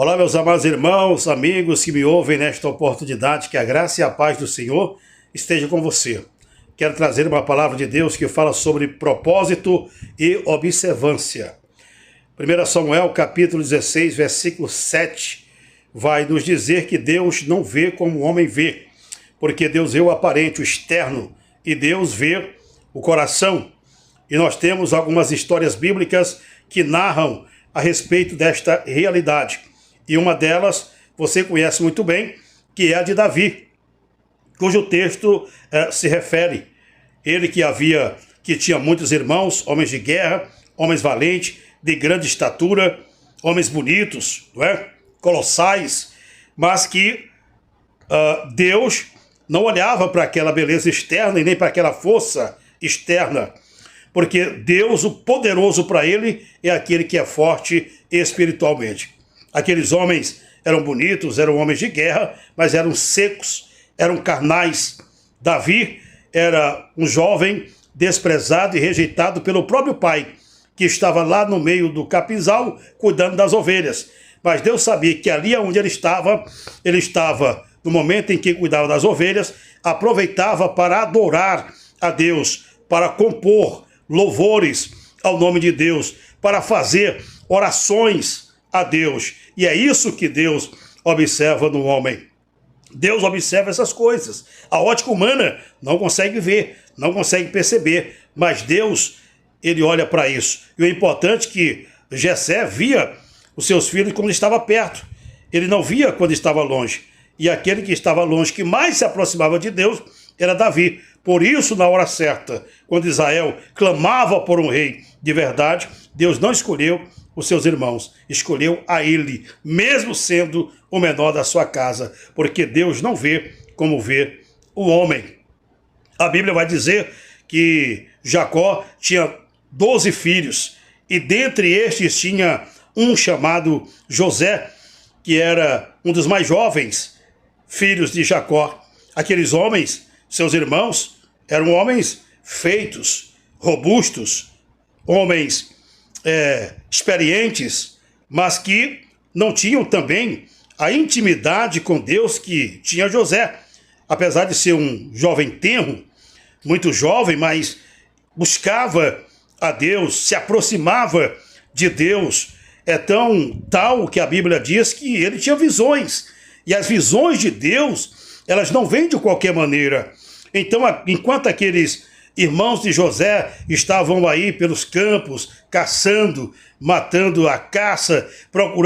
Olá, meus amados irmãos, amigos que me ouvem nesta oportunidade, que a graça e a paz do Senhor esteja com você. Quero trazer uma palavra de Deus que fala sobre propósito e observância. 1 Samuel, capítulo 16, versículo 7, vai nos dizer que Deus não vê como o homem vê, porque Deus vê o aparente, o externo, e Deus vê o coração. E nós temos algumas histórias bíblicas que narram a respeito desta realidade. E uma delas você conhece muito bem, que é a de Davi, cujo texto se refere. Ele que tinha muitos irmãos, homens de guerra, homens valentes, de grande estatura, homens bonitos, não é? Colossais, mas que Deus não olhava para aquela beleza externa e nem para aquela força externa, porque Deus, o poderoso para ele, é aquele que é forte espiritualmente. Aqueles homens eram bonitos, eram homens de guerra, mas eram secos, eram carnais. Davi era um jovem desprezado e rejeitado pelo próprio pai, que estava lá no meio do capinzal, cuidando das ovelhas. Mas Deus sabia que ali onde ele estava no momento em que cuidava das ovelhas, aproveitava para adorar a Deus, para compor louvores ao nome de Deus, para fazer orações a Deus. E é isso que Deus observa no homem. Deus observa essas coisas. A ótica humana não consegue ver, não consegue perceber, mas Deus, ele olha para isso. E o importante é que Jessé via os seus filhos quando estava perto. Ele não via quando estava longe. E aquele que estava longe, que mais se aproximava de Deus, era Davi. Por isso, na hora certa, quando Israel clamava por um rei de verdade, Deus não escolheu os seus irmãos, escolheu a ele, mesmo sendo o menor da sua casa, porque Deus não vê como vê o homem. A Bíblia vai dizer que Jacó tinha 12 filhos, e dentre estes tinha um chamado José, que era um dos mais jovens filhos de Jacó. Aqueles homens, seus irmãos, eram homens feitos, robustos, homens experientes, mas que não tinham também a intimidade com Deus que tinha José. Apesar de ser um jovem tenro, muito jovem, mas buscava a Deus, se aproximava de Deus. É tal que a Bíblia diz que ele tinha visões. E as visões de Deus, elas não vêm de qualquer maneira. Então, enquanto aqueles irmãos de José estavam aí pelos campos, caçando, matando a caça, procurando